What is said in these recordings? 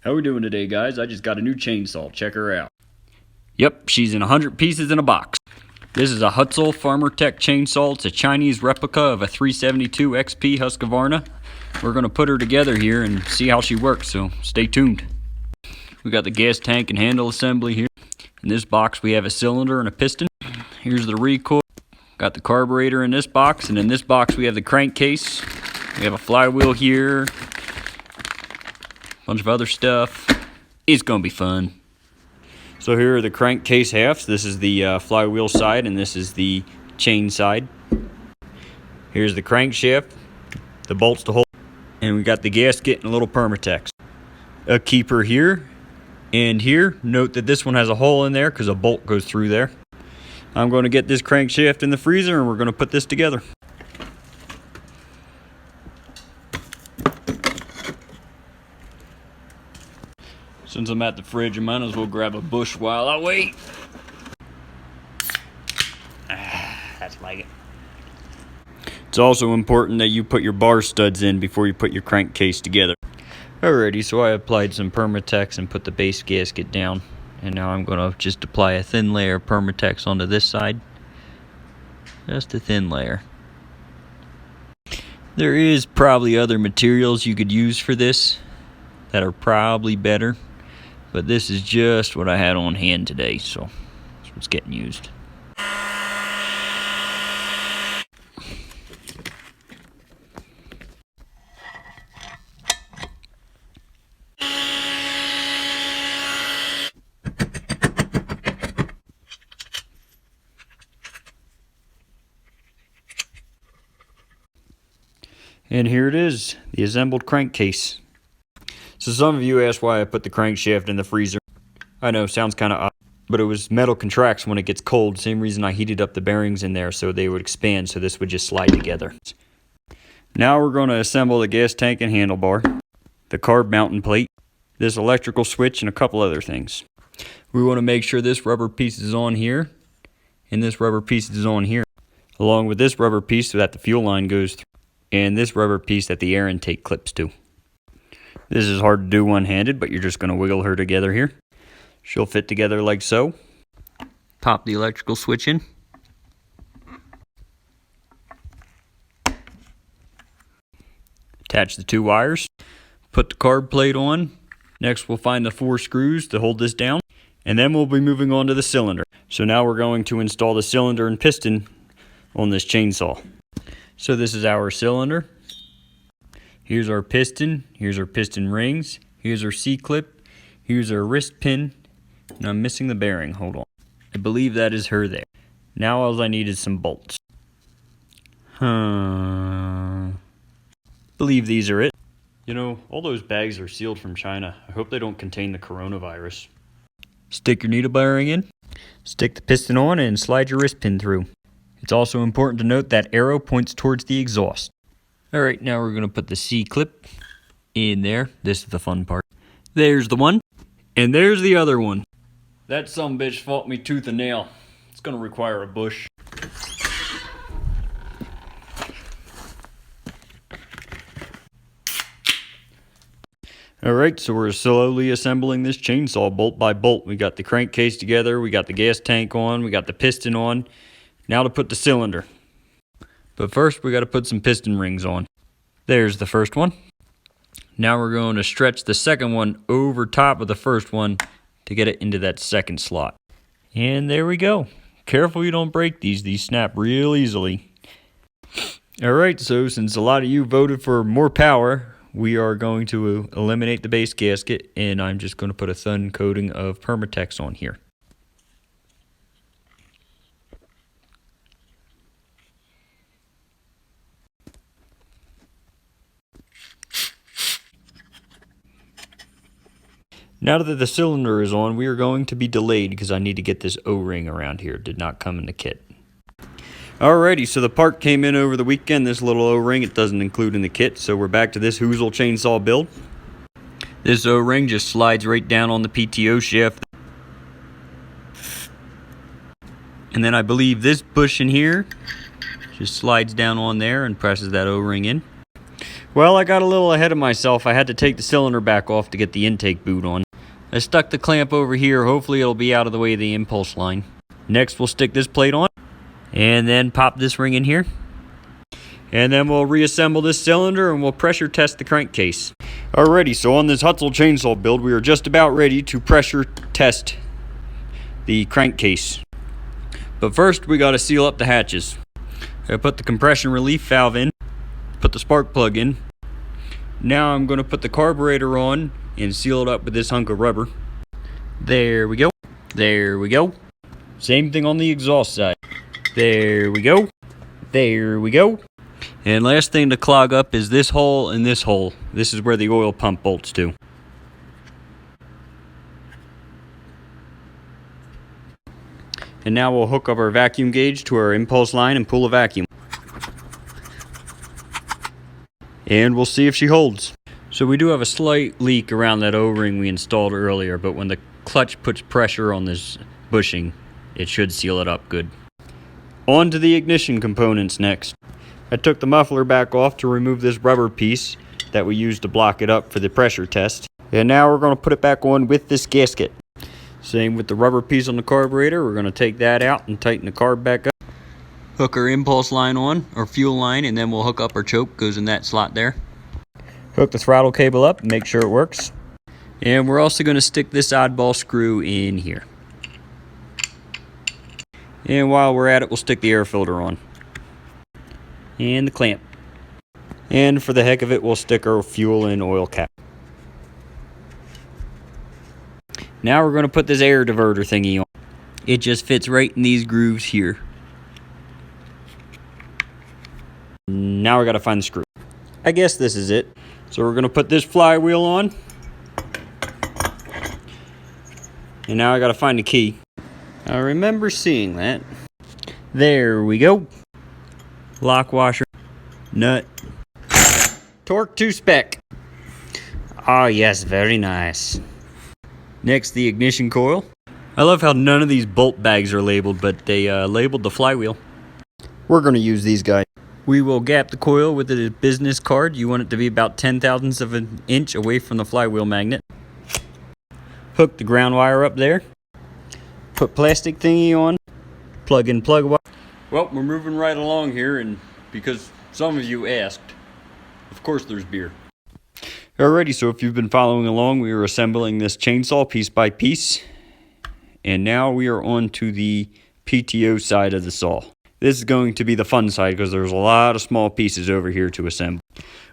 How we doing today, guys? I just got a new chainsaw. Check her out. Yep, she's in 100 pieces in a box. This is a Hutzl Farmertech chainsaw. It's a Chinese replica of a 372 XP Husqvarna. We're going to put her together here and see how she works, so stay tuned. We got the gas tank and handle assembly here. In this box we have a cylinder and a piston. Here's the recoil. Got the carburetor in this box, and in this box we have the crankcase. We have a flywheel here. Bunch of other stuff. It's gonna be fun. So here are the crankcase halves. This is the flywheel side, and this is the chain side. Here's the crankshaft, the bolts to hold, and we got the gasket and a little Permatex. A keeper here and here. Note that this one has a hole in there because a bolt goes through there. I'm going to get this crankshaft in the freezer, and we're going to put this together. Since I'm at the fridge, I might as well grab a bush while I wait. That's like it. It's also important that you put your bar studs in before you put your crankcase together. Alrighty, so I applied some Permatex and put the base gasket down. And now I'm going to just apply a thin layer of Permatex onto this side. Just a thin layer. There is probably other materials you could use for this that are probably better. But this is just what I had on hand today, so that's what's getting used. And here it is, the assembled crankcase. So some of you asked why I put the crankshaft in the freezer. I know, sounds kind of odd, but it was metal contracts when it gets cold. Same reason I heated up the bearings in there so they would expand, so this would just slide together. Now we're going to assemble the gas tank and handlebar, the carb mounting plate, this electrical switch, and a couple other things. We want to make sure this rubber piece is on here, and this rubber piece is on here, along with this rubber piece so that the fuel line goes through, and this rubber piece that the air intake clips to. This is hard to do one-handed, but you're just going to wiggle her together here. She'll fit together like so. Pop the electrical switch in. Attach the two wires. Put the carb plate on. Next we'll find the 4 screws to hold this down. And then we'll be moving on to the cylinder. So now we're going to install the cylinder and piston on this chainsaw. So this is our cylinder. Here's our piston rings, here's our C-clip, here's our wrist pin, and I'm missing the bearing, hold on. I believe that is her there. Now all I need is some bolts. Believe these are it. You know, all those bags are sealed from China. I hope they don't contain the coronavirus. Stick your needle bearing in, stick the piston on, and slide your wrist pin through. It's also important to note that arrow points towards the exhaust. Alright, now we're going to put the C-clip in there. This is the fun part. There's the one, and there's the other one. That sumbitch fought me tooth and nail. It's going to require a bush. Alright, so we're slowly assembling this chainsaw bolt by bolt. We got the crankcase together, we got the gas tank on, we got the piston on. Now to put the cylinder. But first we got to put some piston rings on. There's the first one. Now we're going to stretch the second one over top of the first one to get it into that second slot. And there we go. Careful you don't break these. These snap real easily. Alright, so since a lot of you voted for more power, we are going to eliminate the base gasket, and I'm just going to put a thin coating of Permatex on here. Now that the cylinder is on, we are going to be delayed because I need to get this O-ring around here. It did not come in the kit. Alrighty, so the part came in over the weekend, this little O-ring. It doesn't include in the kit, so we're back to this Hutzl chainsaw build. This O-ring just slides right down on the PTO shaft. And then I believe this bush in here just slides down on there and presses that O-ring in. Well, I got a little ahead of myself. I had to take the cylinder back off to get the intake boot on. I stuck the clamp over here. Hopefully it'll be out of the way of the impulse line. Next we'll stick this plate on and then pop this ring in here. And then we'll reassemble this cylinder and we'll pressure test the crankcase. Alrighty, so on this Hutzl chainsaw build, we are just about ready to pressure test the crankcase. But first we gotta seal up the hatches. I put the compression relief valve in, put the spark plug in. Now I'm gonna put the carburetor on and seal it up with this hunk of rubber. There we go. There we go. Same thing on the exhaust side. There we go. There we go. And last thing to clog up is this hole and this hole. This is where the oil pump bolts to. And now we'll hook up our vacuum gauge to our impulse line and pull a vacuum. And we'll see if she holds. So we do have a slight leak around that O-ring we installed earlier, but when the clutch puts pressure on this bushing, it should seal it up good. On to the ignition components next. I took the muffler back off to remove this rubber piece that we used to block it up for the pressure test. And now we're going to put it back on with this gasket. Same with the rubber piece on the carburetor. We're going to take that out and tighten the carb back up. Hook our impulse line on, or fuel line, and then we'll hook up our choke. Goes in that slot there. Hook the throttle cable up, make sure it works. And we're also going to stick this oddball screw in here. And while we're at it, we'll stick the air filter on. And the clamp. And for the heck of it, we'll stick our fuel and oil cap. Now we're going to put this air diverter thingy on. It just fits right in these grooves here. Now we got to find the screw. I guess this is it. So we're going to put this flywheel on. And now I got to find the key. I remember seeing that. There we go. Lock washer. Nut. Torque to spec. Oh yes, very nice. Next, the ignition coil. I love how none of these bolt bags are labeled, but they labeled the flywheel. We're going to use these guys. We will gap the coil with a business card. You want it to be about 0.010 of an inch away from the flywheel magnet. Hook the ground wire up there. Put plastic thingy on. Plug in plug wire. Well, we're moving right along here, and because some of you asked, of course there's beer. Alrighty, so if you've been following along, we are assembling this chainsaw piece by piece. And now we are on to the PTO side of the saw. This is going to be the fun side because there's a lot of small pieces over here to assemble.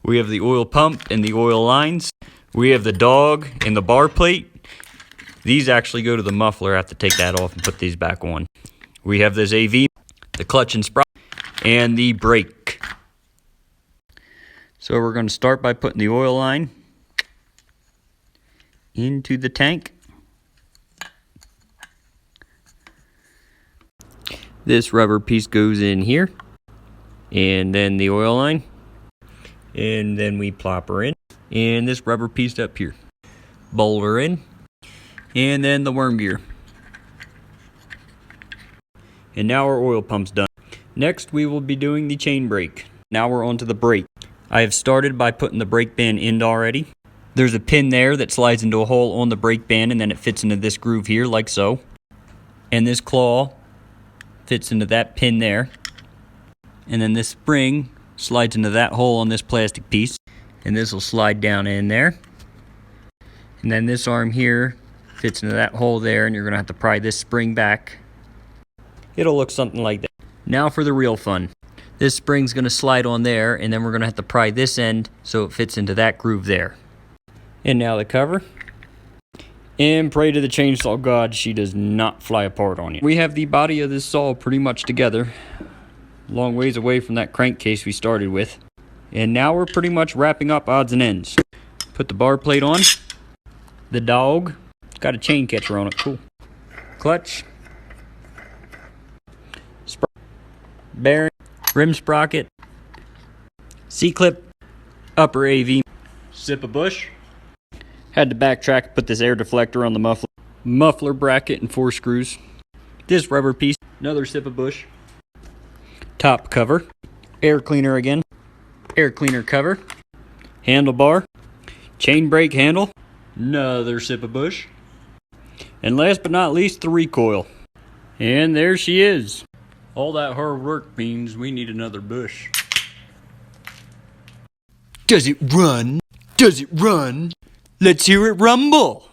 We have the oil pump and the oil lines. We have the dog and the bar plate. These actually go to the muffler. I have to take that off and put these back on. We have this AV, the clutch and sprocket, and the brake. So we're going to start by putting the oil line into the tank. This rubber piece goes in here, and then the oil line, and then we plop her in, and this rubber piece up here. Bolt her in, and then the worm gear. And now our oil pump's done. Next we will be doing the chain brake. Now we're on to the brake. I have started by putting the brake band in already. There's a pin there that slides into a hole on the brake band, and then it fits into this groove here like so. And this claw fits into that pin there. And then this spring slides into that hole on this plastic piece, and this will slide down in there. And then this arm here fits into that hole there, and you're going to have to pry this spring back. It'll look something like that. Now for the real fun. This spring's going to slide on there, and then we're going to have to pry this end so it fits into that groove there. And now the cover. And pray to the chainsaw god she does not fly apart on you. We have the body of this saw pretty much together. Long ways away from that crankcase we started with. And now we're pretty much wrapping up odds and ends. Put the bar plate on. The dog. Got a chain catcher on it, cool. Clutch. Bearing. Rim sprocket. C-clip. Upper AV. Sip a bush. Had to backtrack, put this air deflector on the muffler bracket and 4 screws. This rubber piece, another sip of bush. Top cover, air cleaner again, air cleaner cover, handlebar, chain brake handle, another sip of bush, and last but not least, the recoil. And there she is. All that hard work means we need another bush. Does it run? Does it run? Let's hear it rumble.